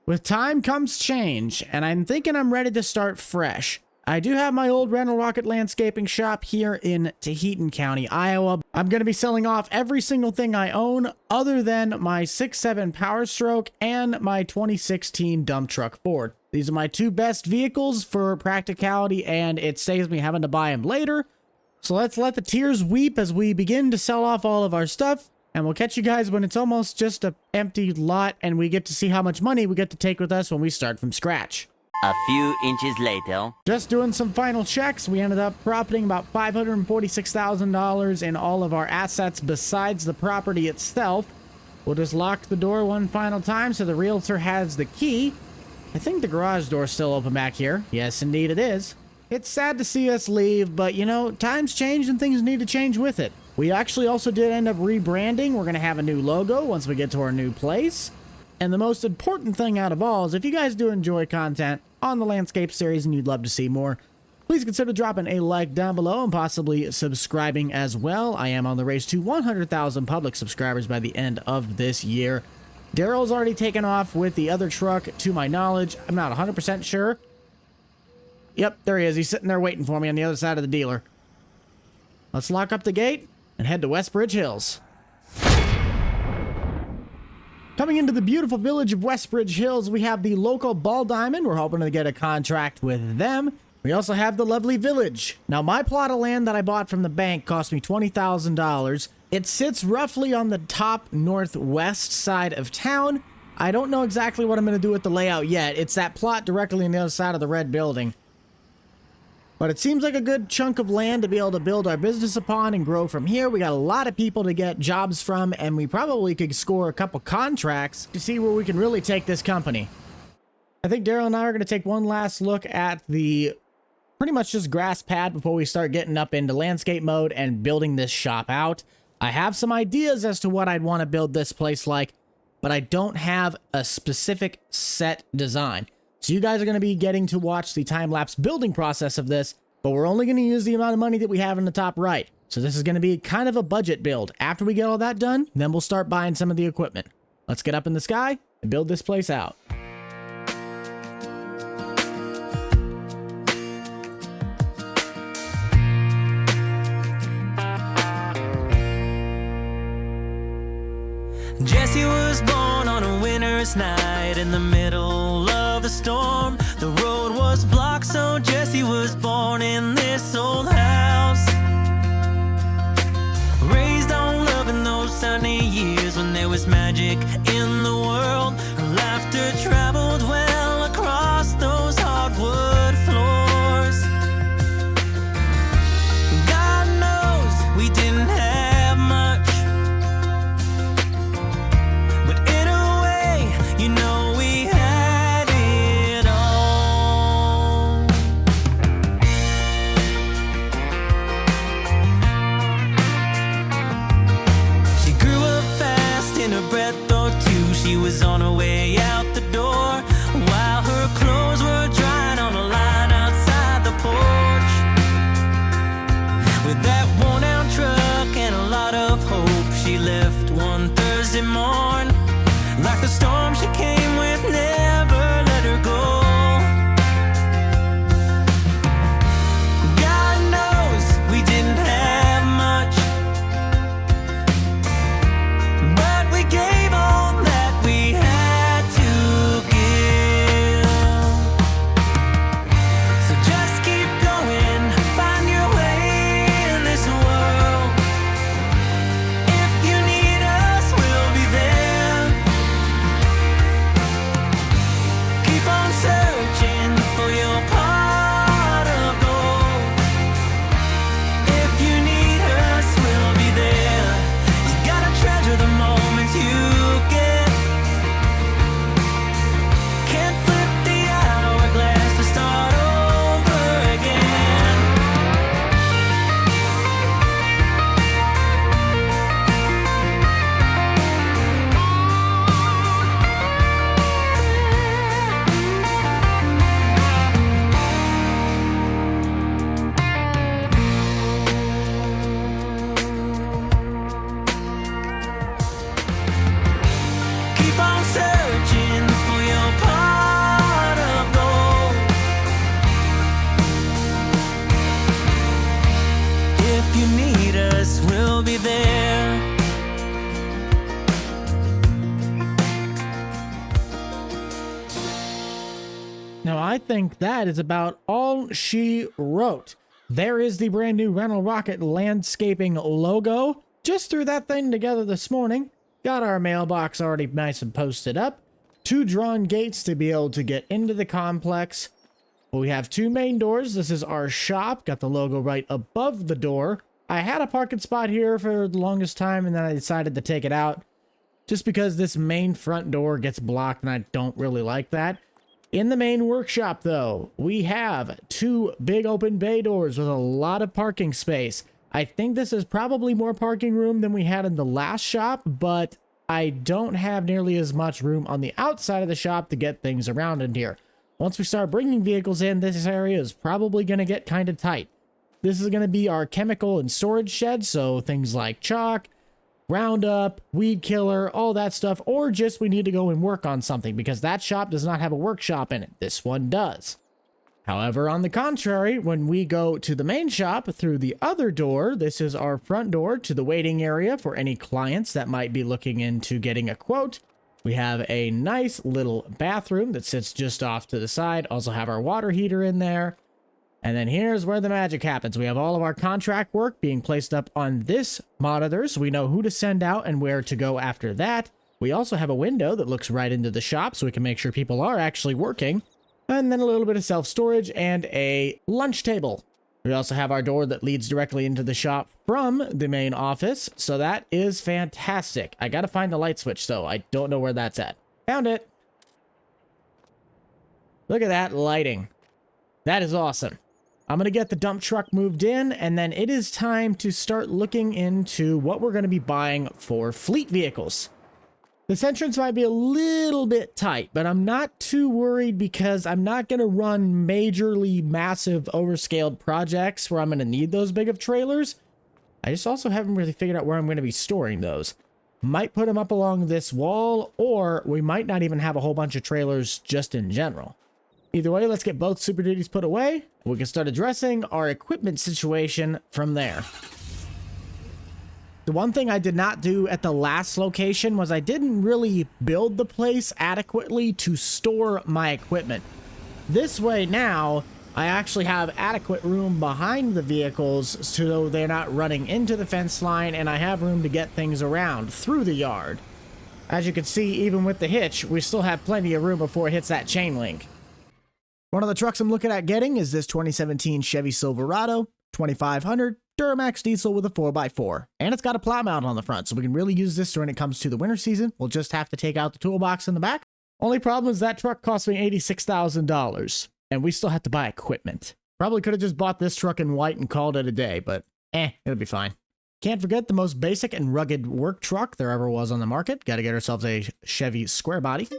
With time comes change, and I'm thinking I'm ready to start fresh. I do have my old rental rocket landscaping shop here in Taheton County, Iowa. I'm going to be selling off every single thing I own other than my 6.7 Power Stroke and my 2016 dump truck Ford. These are my two best vehicles for practicality, and it saves me having to buy them later. So let's let the tears weep as we begin to sell off all of our stuff. And we'll catch you guys when it's almost just an empty lot and we get to see how much money we get to take with us when we start from scratch. A few inches later. Just doing some final checks, we ended up profiting about $546,000 in all of our assets besides the property itself. We'll just lock the door one final time so the realtor has the key. I think the garage door's still open back here. Yes, indeed it is. It's sad to see us leave, but you know, times change and things need to change with it. We actually also did end up rebranding. We're going to have a new logo once we get to our new place. And the most important thing out of all is if you guys do enjoy content on the landscape series and you'd love to see more, please consider dropping a like down below and possibly subscribing as well. I am on the race to 100,000 public subscribers by the end of this year. Daryl's already taken off with the other truck to my knowledge. I'm not 100% sure. Yep, there he is. He's sitting there waiting for me on the other side of the dealer. Let's lock up the gate and head to Westbridge Hills. Coming into the beautiful village of Westbridge Hills, we have the local Ball Diamond. We're hoping to get a contract with them. We also have the lovely village. Now, my plot of land that I bought from the bank cost me $20,000. It sits roughly on the top northwest side of town. I don't know exactly what I'm going to do with the layout yet. It's that plot directly on the other side of the red building. But it seems like a good chunk of land to be able to build our business upon and grow from here. We got a lot of people to get jobs from, and we probably could score a couple contracts to see where we can really take this company. I think Daryl and I are going to take one last look at the pretty much just grass pad before we start getting up into landscape mode and building this shop out. I have some ideas as to what I'd want to build this place like, but I don't have a specific set design. So you guys are going to be getting to watch the time-lapse building process of this, but we're only going to use the amount of money that we have in the top right. So this is going to be kind of a budget build. After we get all that done, then we'll start buying some of the equipment. Let's get up in the sky and build this place out. Jesse was born on a winter's night in the middle of the storm. The road was blocked, so Jesse was born in this old house. Raised on love in those sunny years when there was magic in the world. Her laughter traveled well across those hardwood floors. God knows we didn't have much, but in a way, you know we had it all. She grew up fast in a breath or two. She was on her way Now, I think that is about all she wrote. There is the brand new Rental Rocket landscaping logo. Just threw that thing together this morning. Got our mailbox already nice and posted up. 2 drawn gates to be able to get into the complex. We have 2 main doors. This is our shop. Got the logo right above the door. I had a parking spot here for the longest time, and then I decided to take it out just because this main front door gets blocked, and I don't really like that. In the main workshop, though, we have 2 big open bay doors with a lot of parking space. I think this is probably more parking room than we had in the last shop, but I don't have nearly as much room on the outside of the shop to get things around in here. Once we start bringing vehicles in, this area is probably going to get kind of tight. This is going to be our chemical and storage shed, so things like chalk, Roundup, weed killer, all that stuff, or just we need to go and work on something because that shop does not have a workshop in it. This one does. However, on the contrary, when we go to the main shop through the other door, this is our front door to the waiting area for any clients that might be looking into getting a quote. We have a nice little bathroom that sits just off to the side. Also have our water heater in there. And then here's where the magic happens. We have all of our contract work being placed up on this monitor, so we know who to send out and where to go after that. We also have a window that looks right into the shop, so we can make sure people are actually working. And then a little bit of self-storage and a lunch table. We also have our door that leads directly into the shop from the main office, so that is fantastic. I gotta find the light switch, though. I don't know where that's at. Found it. Look at that lighting. That is awesome. I'm going to get the dump truck moved in, and then it is time to start looking into what we're going to be buying for fleet vehicles. This entrance might be a little bit tight, but I'm not too worried because I'm not going to run majorly massive overscaled projects where I'm going to need those big of trailers. I just also haven't really figured out where I'm going to be storing those. Might put them up along this wall, or we might not even have a whole bunch of trailers just in general. Either way, let's get both Super Duties put away. We can start addressing our equipment situation from there. The one thing I did not do at the last location was I didn't really build the place adequately to store my equipment. This way now, I actually have adequate room behind the vehicles so they're not running into the fence line, and I have room to get things around through the yard. As you can see, even with the hitch, we still have plenty of room before it hits that chain link. One of the trucks I'm looking at getting is this 2017 Chevy Silverado 2500 Duramax diesel with a 4x4. And it's got a plow mount on the front, so we can really use this when it comes to the winter season. We'll just have to take out the toolbox in the back. Only problem is that truck cost me $86,000, and we still have to buy equipment. Probably could have just bought this truck in white and called it a day, but it'll be fine. Can't forget the most basic and rugged work truck there ever was on the market. Got to get ourselves a Chevy square body.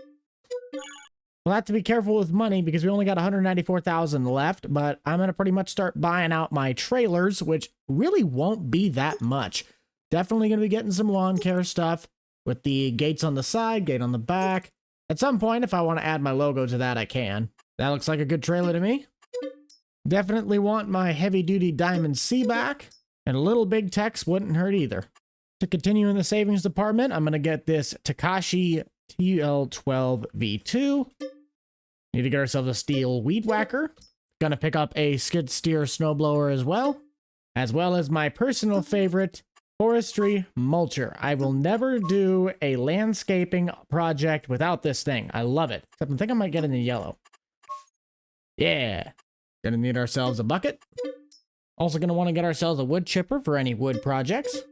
We'll have to be careful with money because we only got $194,000 left, but I'm going to pretty much start buying out my trailers, which really won't be that much. Definitely going to be getting some lawn care stuff with the gates on the side, gate on the back. At some point, if I want to add my logo to that, I can. That looks like a good trailer to me. Definitely want my heavy-duty Diamond C back, and a little Big Tex wouldn't hurt either. To continue in the savings department, I'm going to get this Takashi TL12 V2. Need to get ourselves a steel weed whacker. Gonna pick up a skid steer snowblower as well as my personal favorite, forestry mulcher. I will never do a landscaping project without this thing. I love it. Except I think I might get it in the yellow. Yeah. Gonna need ourselves a bucket. Also gonna want to get ourselves a wood chipper for any wood projects.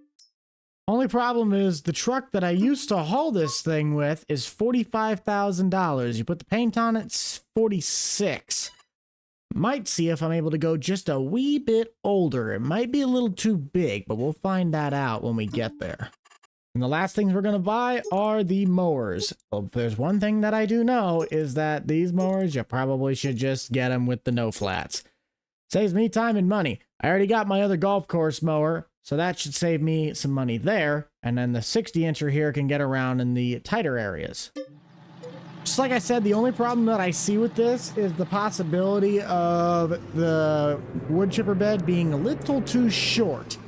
Only problem is the truck that I used to haul this thing with is $45,000. You put the paint on it, it's $46,000. Might see if I'm able to go just a wee bit older. It might be a little too big, but we'll find that out when we get there. And the last things we're going to buy are the mowers. Well, if there's one thing that I do know is that these mowers, you probably should just get them with the no flats. Saves me time and money. I already got my other golf course mower, so that should save me some money there. And then the 60-incher here can get around in the tighter areas. Just like I said, the only problem that I see with this is the possibility of the wood chipper bed being a little too short.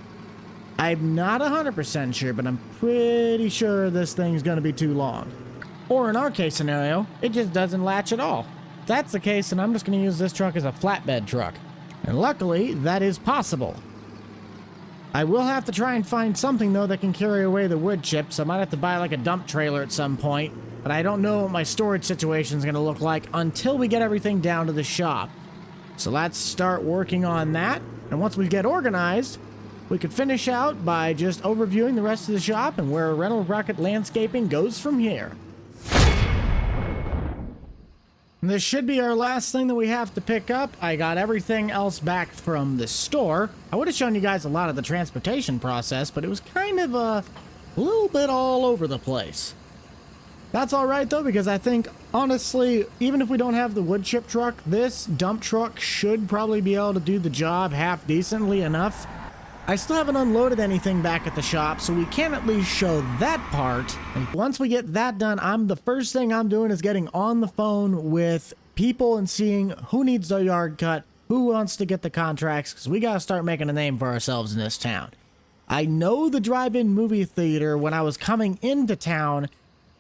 I'm not 100% sure, but I'm pretty sure this thing's going to be too long. Or in our case scenario, it just doesn't latch at all. that's the case, then I'm just going to use this truck as a flatbed truck. And luckily, that is possible. I will have to try and find something, though, that can carry away the wood chips. So I might have to buy, like, a dump trailer at some point. But I don't know what my storage situation is going to look like until we get everything down to the shop. So let's start working on that. And once we get organized, we could finish out by just overviewing the rest of the shop and where Rental Rocket Landscaping goes from here. And this should be our last thing that we have to pick up. I got everything else back from the store. I would have shown you guys a lot of the transportation process, but it was kind of a little bit all over the place. That's all right, though, because I think, honestly, even if we don't have the wood chip truck, this dump truck should probably be able to do the job half decently enough. I still haven't unloaded anything back at the shop, so we can at least show that part. And once we get that done, the first thing I'm doing is getting on the phone with people and seeing who needs their yard cut, who wants to get the contracts, because we got to start making a name for ourselves in this town. I know the drive-in movie theater, when I was coming into town,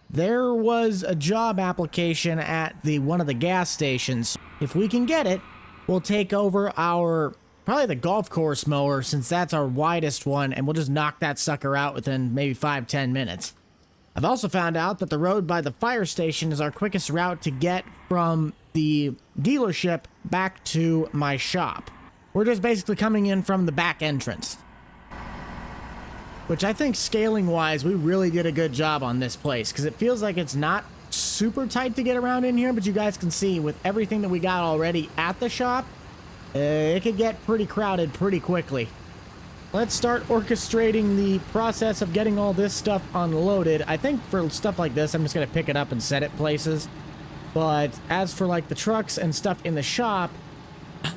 there was a job application at one of the gas stations. If we can get it, we'll take over probably the golf course mower, since that's our widest one, and we'll just knock that sucker out within maybe 5-10 minutes. I've also found out that the road by the fire station is our quickest route to get from the dealership back to my shop. We're just basically coming in from the back entrance. Which I think scaling-wise, we really did a good job on this place, because it feels like it's not super tight to get around in here, but you guys can see with everything that we got already at the shop, it could get pretty crowded pretty quickly. Let's start orchestrating the process of getting all this stuff unloaded. I think for stuff like this, I'm just going to pick it up and set it places. But as for like the trucks and stuff in the shop,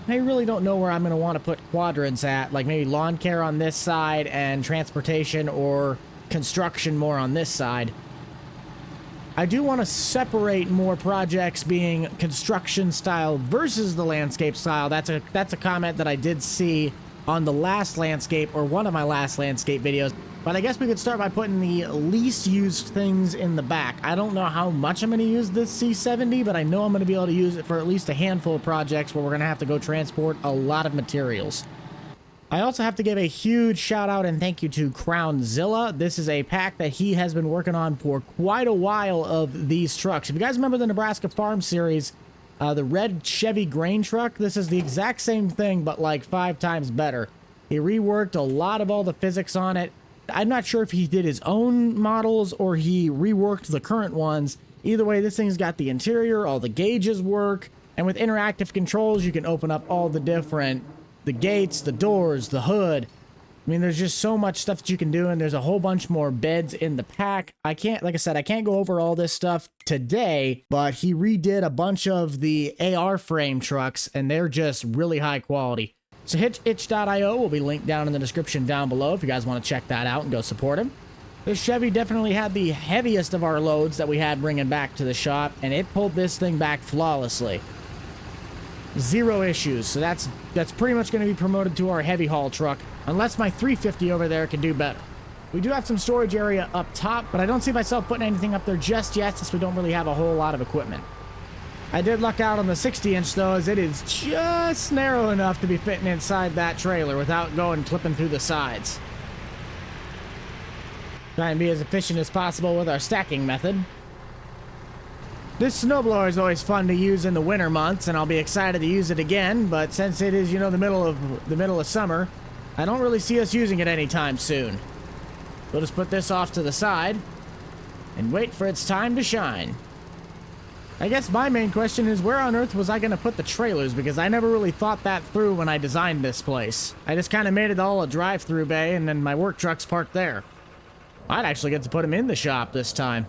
I really don't know where I'm going to want to put quadrants at. Like maybe lawn care on this side and transportation or construction more on this side. I do want to separate more projects being construction style versus the landscape style. That's a comment that I did see on the last landscape, or one of my last landscape videos. But I guess we could start by putting the least used things in the back. I don't know how much I'm going to use this C70, but I know I'm going to be able to use it for at least a handful of projects where we're going to have to go transport a lot of materials. I also have to give a huge shout out and thank you to Crownzilla. This is a pack that he has been working on for quite a while of these trucks. If you guys remember the Nebraska Farm Series, the red Chevy grain truck, this is the exact same thing, but like 5 times better. He reworked a lot of all the physics on it. I'm not sure if he did his own models or he reworked the current ones. Either way, this thing's got the interior, all the gauges work, and with interactive controls, you can open up all the gates, the doors, the hood. I mean, there's just so much stuff that you can do, and there's a whole bunch more beds in the pack. Like I said, I can't go over all this stuff today, but he redid a bunch of the AR frame trucks, and they're just really high quality. So itch.io will be linked down in the description down below if you guys want to check that out and go support him. This Chevy definitely had the heaviest of our loads that we had bringing back to the shop, and it pulled this thing back flawlessly. 0 issues, so that's pretty much going to be promoted to our heavy haul truck, unless my 350 over there can do better. We do have some storage area up top, but I don't see myself putting anything up there just yet since we don't really have a whole lot of equipment. I did luck out on the 60-inch though, as it is just narrow enough to be fitting inside that trailer without going clipping through the sides. Try and be as efficient as possible with our stacking method. This snowblower is always fun to use in the winter months, and I'll be excited to use it again, but since it is, you know, the middle of summer, I don't really see us using it anytime soon. We'll just put this off to the side and wait for its time to shine. I guess my main question is, where on earth was I going to put the trailers? Because I never really thought that through when I designed this place. I just kind of made it all a drive-through bay, and then my work truck's parked there. I'd actually get to put them in the shop this time.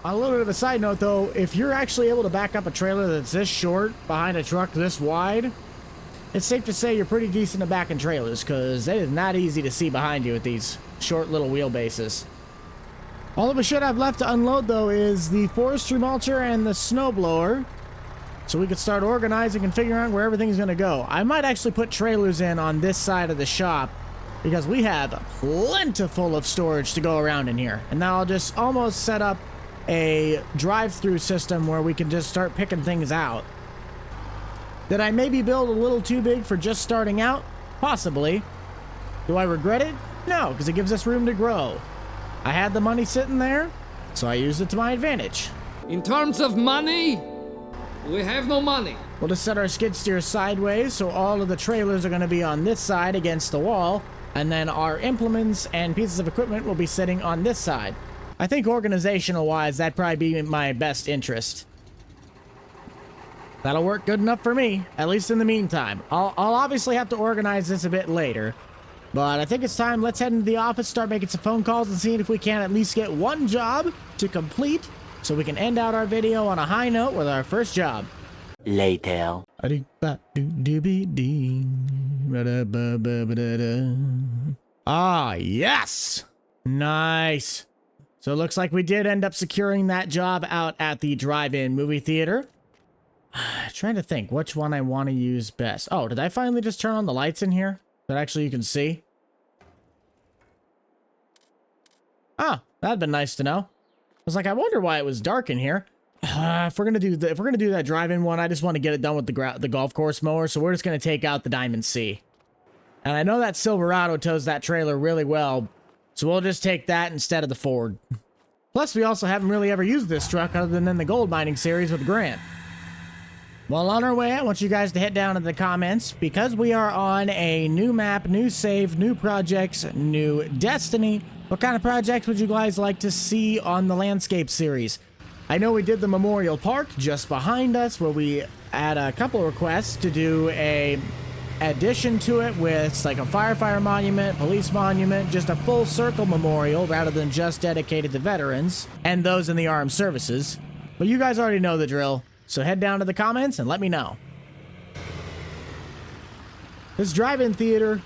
On a little bit of a side note, though, if you're actually able to back up a trailer that's this short behind a truck this wide, it's safe to say you're pretty decent at backing trailers, because it is not easy to see behind you with these short little wheelbases. All of the shit I've left to unload, though, is the forestry mulcher and the snowblower, so we could start organizing and figuring out where everything's going to go. I might actually put trailers in on this side of the shop, because we have plentiful of storage to go around in here. And now I'll just almost set up a drive-through system where we can just start picking things out. Did I maybe build a little too big for just starting out? Possibly. Do I regret it? No, because it gives us room to grow. I had the money sitting there, so I used it to my advantage. In terms of money, we have no money. We'll just set our skid steer sideways, so all of the trailers are going to be on this side against the wall, and then our implements and pieces of equipment will be sitting on this side. I think organizational-wise, that'd probably be my best interest. That'll work good enough for me, at least in the meantime. I'll obviously have to organize this a bit later, but I think it's time. Let's head into the office, start making some phone calls, and seeing if we can at least get one job to complete, so we can end out our video on a high note with our first job. Later. Ah, yes! Nice. So it looks like we did end up securing that job out at the drive-in movie theater. Trying to think which one I want to use best. Oh, did I finally just turn on the lights in here that actually you can see? Ah, that'd been nice to know. I was like, I wonder why it was dark in here. If we're gonna do that drive-in one, I just want to get it done with the golf course mower. So we're just gonna take out the Diamond C. And I know that Silverado tows that trailer really well, so we'll just take that instead of the Ford. Plus, we also haven't really ever used this truck other than in the gold mining series with Grant. Well, on our way, I want you guys to hit down in the comments, because we are on a new map, new save, new projects, new destiny. What kind of projects would you guys like to see on the landscape series? I know we did the Memorial Park just behind us, where we had a couple requests to do a addition to it with like a firefighter monument, police monument, just a full circle memorial rather than just dedicated to veterans and those in the armed services. But you guys already know the drill. So head down to the comments and let me know. This drive-in theater,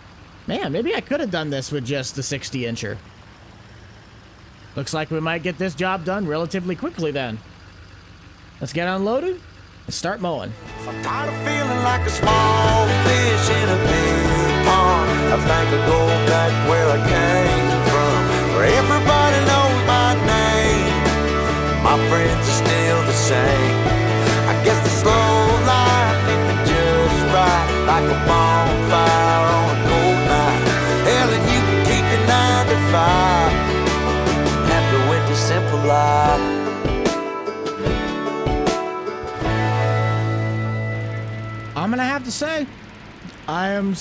man, maybe I could have done this with just the 60-incher. Looks like we might get this job done relatively quickly then. Let's get unloaded and start mowing. I'm tired of feeling like a small fish in a big pond. I think I'll go back where I came from, where everybody knows my name. My friends are still the same. I guess the slow life hit me just right, like a bonfire on a cold night. Hell, and you can keep your 9 to 5. Happy with the simple life. I'm gonna have to say, I am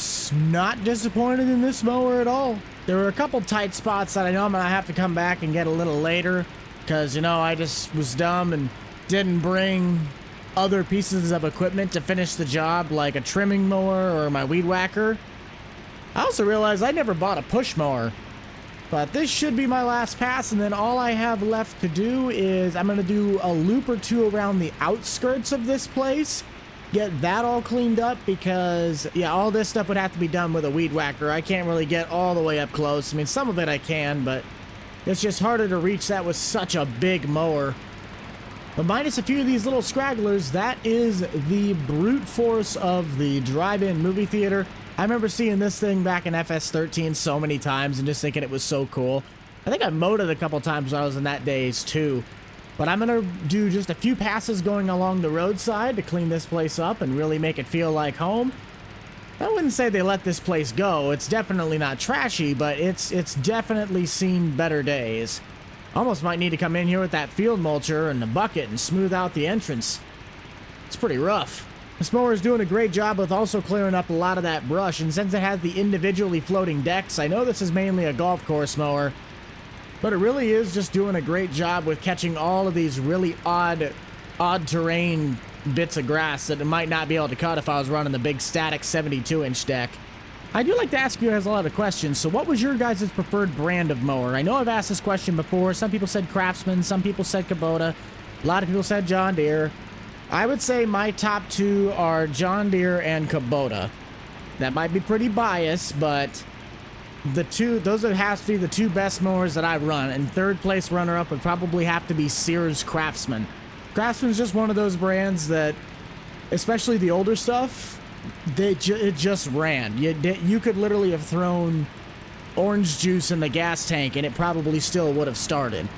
not disappointed in this mower at all. There were a couple tight spots that I know I'm gonna have to come back and get a little later, because, you know, I just was dumb and didn't bring other pieces of equipment to finish the job, like a trimming mower or my weed whacker. I also realized I never bought a push mower, but this should be my last pass, and then all I have left to do is I'm gonna do a loop or two around the outskirts of this place, get that all cleaned up, because yeah, all this stuff would have to be done with a weed whacker. I can't really get all the way up close. I mean, some of it I can, but it's just harder to reach that with such a big mower. But minus a few of these little scragglers, that is the brute force of the drive-in movie theater. I remember seeing this thing back in FS13 so many times and just thinking it was so cool. I think I mowed it a couple times when I was in that days too. But I'm gonna do just a few passes going along the roadside to clean this place up and really make it feel like home. I wouldn't say they let this place go. It's definitely not trashy, but it's definitely seen better days. Almost might need to come in here with that field mulcher and the bucket and smooth out the entrance. It's pretty rough. This mower is doing a great job with also clearing up a lot of that brush, and since it has the individually floating decks, I know this is mainly a golf course mower, but it really is just doing a great job with catching all of these really odd terrain bits of grass that it might not be able to cut if I was running the big static 72-inch deck. I do like to ask you guys a lot of questions, so what was your guys' preferred brand of mower? I know I've asked this question before. Some people said Craftsman, some people said Kubota, a lot of people said John Deere. I would say my top two are John Deere and Kubota. That might be pretty biased, but those would have to be the two best mowers that I've run, and third place runner-up would probably have to be Sears Craftsman. Craftsman's just one of those brands that, especially the older stuff, it just ran. You could literally have thrown orange juice in the gas tank and it probably still would have started.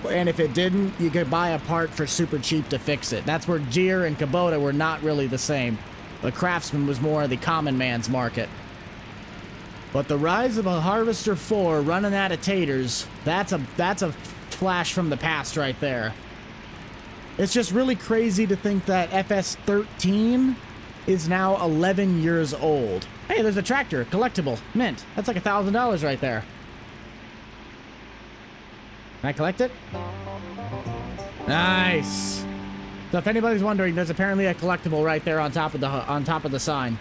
And if it didn't, you could buy a part for super cheap to fix it. That's where Deere and Kubota were not really the same. The Craftsman was more the common man's market. But the rise of a Harvester 4 running out of taters, that's a flash from the past right there. It's just really crazy to think that FS13 is now 11 years old. Hey, there's a tractor, collectible, mint. That's like $1,000 right there. Can I collect it? Nice. So if anybody's wondering, there's apparently a collectible right there on top of the sign.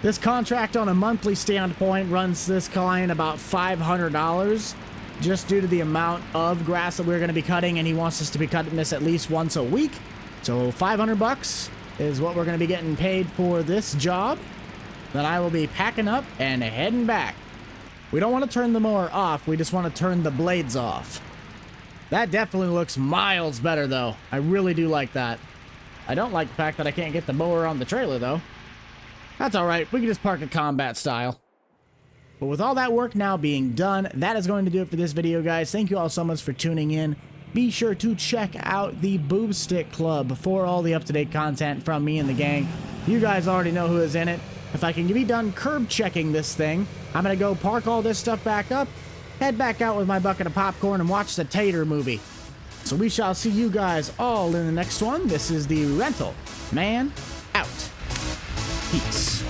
This contract on a monthly standpoint runs this client about $500 just due to the amount of grass that we're going to be cutting, and he wants us to be cutting this at least once a week. So 500 bucks is what we're going to be getting paid for this job. Then I will be packing up and heading back. We don't want to turn the mower off, we just want to turn the blades off. That definitely looks miles better though. I really do like that. I don't like the fact that I can't get the mower on the trailer though. That's alright, we can just park it combat style. But with all that work now being done, that is going to do it for this video, guys. Thank you all so much for tuning in. Be sure to check out the Boob Stick Club for all the up-to-date content from me and the gang. You guys already know who is in it. If I can be done curb checking this thing, I'm going to go park all this stuff back up, head back out with my bucket of popcorn, and watch the Tater movie. So we shall see you guys all in the next one. This is the Rental Man out. Peace.